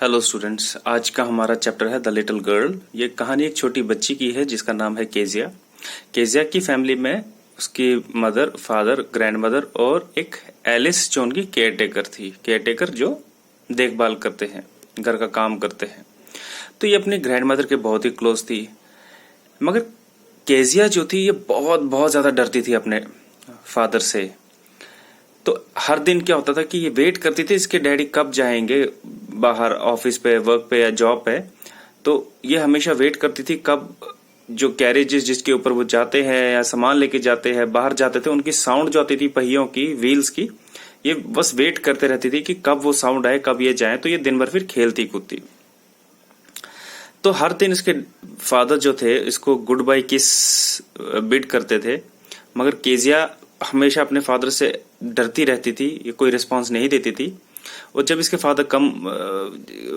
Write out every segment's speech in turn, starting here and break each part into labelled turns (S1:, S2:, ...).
S1: Hello students, आज का हमारा चैप्टर है द लिटिल गर्ल। ये कहानी एक छोटी बच्ची की है जिसका नाम है केजिया। केजिया की फैमिली में उसकी मदर, फादर, ग्रैंडमदर और एक एलिस जो उनकी केयर टेकर थी। केयर टेकर जो देखभाल करते हैं, घर का काम करते हैं। तो ये अपनी ग्रैंडमदर के बहुत ही क्लोज थी। मगर केजिया जो थी ये बहुत बहुत ज्यादा डरती थी अपने फादर से। तो हर दिन क्या होता था कि ये वेट करती थी इसके डैडी कब जाएंगे बाहर ऑफिस पे, वर्क पे या जॉब पे। तो ये हमेशा वेट करती थी कब जो कैरेजेस जिसके ऊपर वो जाते हैं या सामान लेके जाते हैं, बाहर जाते थे, उनकी साउंड जो आती थी पहियों की, व्हील्स की, ये बस वेट करते रहती थी कि कब वो साउंड आए, कब ये जाए। तो ये दिन भर फिर खेलती कूदती। तो हर दिन इसके फादर जो थे इसको गुड बाय किस बिड करते थे, मगर केजिया हमेशा अपने फादर से डरती रहती थी, ये कोई रिस्पांस नहीं देती थी। और जब इसके फादर कम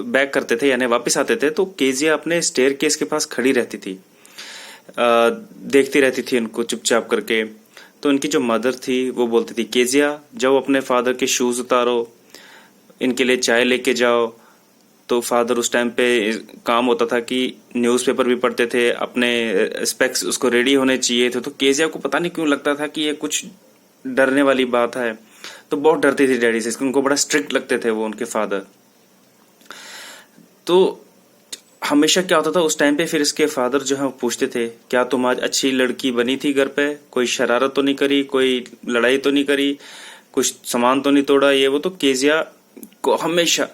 S1: बैक करते थे यानी वापस आते थे तो केजिया अपने स्टेयर केस के पास खड़ी रहती थी, देखती रहती थी उनको चुपचाप करके। तो उनकी जो मदर थी वो बोलती थी, केजिया जाओ अपने फादर के शूज उतारो, इनके लिए चाय लेके जाओ। तो फादर उस टाइम पे काम होता था कि न्यूज़पेपर भी पढ़ते थे, अपने स्पेक्स उसको रेडी होने चाहिए थे। तो केजिया को पता नहीं क्यों लगता था कि ये कुछ डरने वाली बात है। तो बहुत डरती थी डैडी से, उनको बड़ा स्ट्रिक्ट लगते थे वो उनके फादर। तो हमेशा क्या होता था उस टाइम पे, फिर इसके फादर जो है वो पूछते थे, क्या तुम आज अच्छी लड़की बनी थी घर पे, कोई शरारत तो नहीं करी, कोई लड़ाई तो नहीं करी, कुछ सामान तो नहीं तोड़ा, ये वो। तो केजिया को हमेशा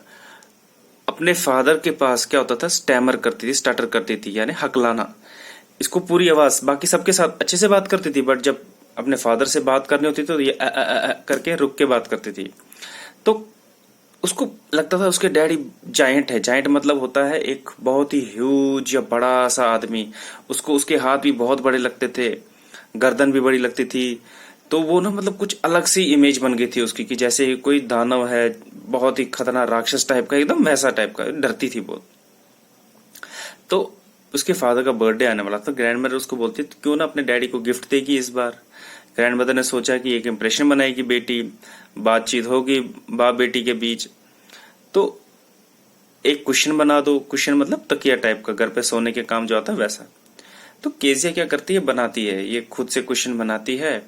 S1: अपने फादर के पास क्या होता था, स्टैमर करती थी, स्टार्टर करती थी, यानी हकलाना। इसको पूरी आवाज, बाकी सबके साथ अच्छे से बात करती थी, बट जब अपने फादर से बात करनी होती तो ये करके रुक के बात करती थी। तो उसको लगता था उसके डैडी जायंट है। जायंट मतलब होता है एक बहुत ही ह्यूज या बड़ा सा आदमी। उसको उसके हाथ भी बहुत बड़े लगते थे, गर्दन भी बड़ी लगती थी। तो वो ना मतलब कुछ अलग सी इमेज बन गई थी उसकी कि जैसे कोई दानव है, बहुत ही खतरनाक राक्षस टाइप का, एकदम वैसा टाइप का, डरती थी बहुत। तो उसके फादर का बर्थडे आने वाला था। ग्रैंड मदर उसको बोलती तो क्यों ना अपने डैडी को गिफ्ट देगी इस बार। ग्रैंड मदर ने सोचा कि एक इम्प्रेशन बनाएगी बेटी, बातचीत होगी बाप बेटी के बीच। तो एक कुशन बना दो, कुशन मतलब तकिया टाइप का, घर पे सोने के काम जो आता है वैसा। तो केजिया क्या करती है, बनाती है, ये खुद से कुशन बनाती है।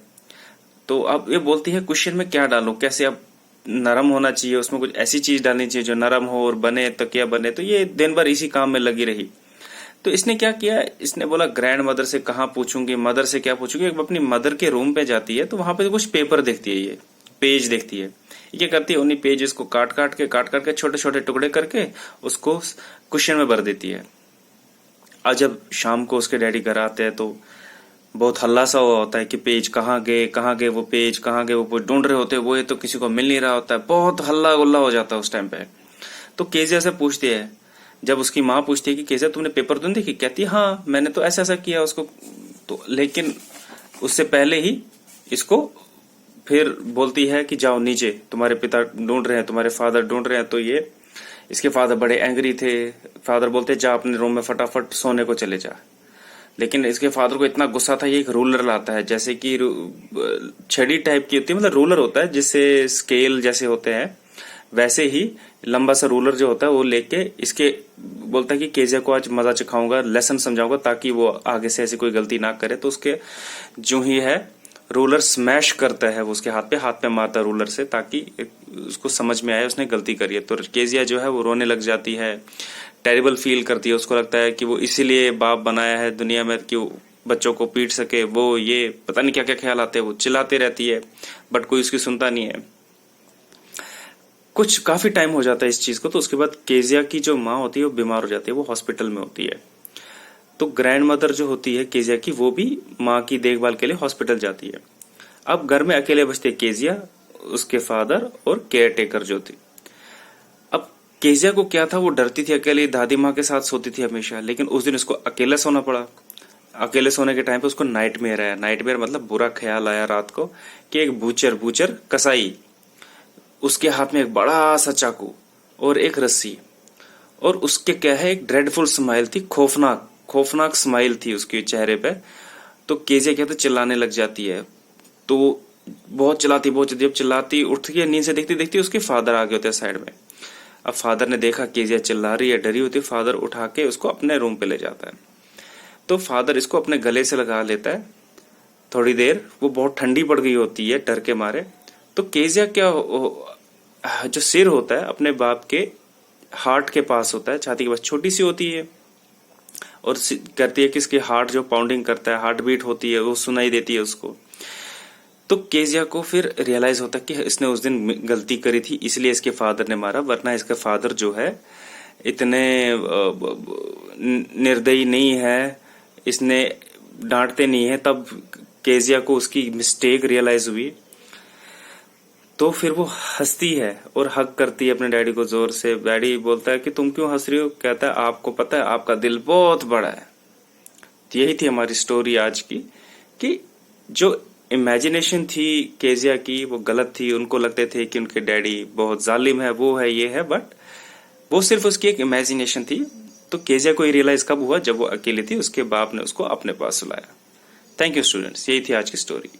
S1: तो अब ये बोलती है कुशन में क्या डालो, कैसे, अब नरम होना चाहिए, उसमें कुछ ऐसी चीज डालनी चाहिए जो नरम हो और बने, तकिया बने। तो ये दिन भर इसी काम में लगी रही। तो इसने क्या किया, इसने बोला ग्रैंड मदर से कहाँ पूछूंगी, मदर से क्या पूछूंगी। अपनी मदर के रूम पे जाती है तो वहां पे कुछ पेपर देखती है, ये पेज देखती है। ये क्या करती है, उन्हीं पेजेस को काट काट के छोटे छोटे टुकड़े करके उसको कुशन में भर देती है। आज जब शाम को उसके डैडी घर आते हैं तो बहुत हल्ला सा हुआ होता है कि पेज कहाँ गए वो पेज कहाँ गए, वो ढूंढ रहे होते हैं वो, ये तो किसी को मिल नहीं रहा होता है, बहुत हल्ला गुल्ला हो जाता है उस टाइम पे। तो केजिया से पूछती है, जब उसकी माँ पूछती है कि केजिया तुमने पेपर तो नहीं देखी, कहती है हाँ मैंने तो ऐसा ऐसा किया उसको। तो लेकिन उससे पहले ही इसको फिर बोलती है कि जाओ नीचे, तुम्हारे पिता ढूंढ रहे हैं, तुम्हारे फादर ढूंढ रहे हैं। तो ये इसके फादर बड़े एंग्री थे। फादर बोलते जा अपने रूम में फटाफट सोने को चले जा। लेकिन इसके फादर को इतना गुस्सा था, ये एक रूलर लाता है, जैसे कि छड़ी टाइप की होती है, मतलब रूलर होता है जिससे स्केल जैसे होते हैं, वैसे ही लंबा सा रूलर जो होता है वो लेके इसके बोलता है कि केजिया को आज मजा चखाऊंगा, लेसन समझाऊंगा ताकि वो आगे से ऐसी कोई गलती ना करे। तो उसके जो ही है रूलर स्मैश करता है, वो उसके हाथ पे मारता है रूलर से, ताकि उसको समझ में आए उसने गलती करी है। तो केजिया जो है वो रोने लग जाती है, टेरिबल फील करती है। उसको लगता है कि वो इसीलिए बाप बनाया है दुनिया में कि वो बच्चों को पीट सके, वो ये पता नहीं क्या क्या ख्याल आते हैं। वो चिल्लाती रहती है बट कोई उसकी सुनता नहीं है। कुछ काफी टाइम हो जाता है इस चीज को। तो उसके बाद केजिया की जो माँ होती है वो बीमार हो जाती है, वो हॉस्पिटल में होती है। तो ग्रैंड मदर जो होती है केजिया की, वो भी माँ की देखभाल के लिए हॉस्पिटल जाती है। अब घर में अकेले बचते केजिया, उसके फादर और केयर टेकर जो थी। अब केजिया को क्या था, वो डरती थी अकेले, दादी माँ के साथ सोती थी हमेशा। लेकिन उस दिन उसको अकेला सोना पड़ा। अकेले सोने के टाइम पे उसको नाइटमेयर आया। नाइटमेयर मतलब बुरा ख्याल आया रात को कि एक बूचर कसाई, उसके हाथ में एक बड़ा सा चाकू और एक रस्सी, और उसके क्या है एक ड्रेडफुल स्माइल थी, खौफनाक स्माइल थी उसके चेहरे पे। तो केजिया क्या था, चिल्लाने लग जाती है। तो बहुत चिल्लाती, जब चिल्लाती, उठती है नींद से, देखती देखती उसके फादर आ गए होते हैं साइड में। अब फादर ने देखा केजिया चिल्ला रही है, डरी होती है, फादर उठा के उसको अपने रूम पे ले जाता है। तो फादर इसको अपने गले से लगा लेता है। थोड़ी देर वो बहुत ठंडी पड़ गई होती है डर के मारे। तो केजिया जो सिर होता है अपने बाप के हार्ट के पास होता है, छाती के पास छोटी सी होती है, और कहती है कि इसके हार्ट जो पाउंडिंग करता है, हार्ट बीट होती है, वो सुनाई देती है उसको। तो केजिया को फिर रियलाइज होता है कि इसने उस दिन गलती करी थी, इसलिए इसके फादर ने मारा, वरना इसका फादर जो है इतने निर्दयी नहीं है, इसने डांटते नहीं है। तब केजिया को उसकी मिस्टेक रियलाइज हुई, तो फिर वो हंसती है और हग करती है अपने डैडी को जोर से। डैडी बोलता है कि तुम क्यों हंस रही हो? कहता है आपको पता है आपका दिल बहुत बड़ा है। तो यही थी हमारी स्टोरी आज की, कि जो इमेजिनेशन थी केजिया की वो गलत थी। उनको लगते थे कि उनके डैडी बहुत जालिम है, वो है, ये है, बट वो सिर्फ उसकी एक इमेजिनेशन थी। तो केजिया को ये रियलाइज कब हुआ? जब वो अकेली थी, उसके बाप ने उसको अपने पास सुलाया। थैंक यू स्टूडेंट्स, यही थी आज की स्टोरी।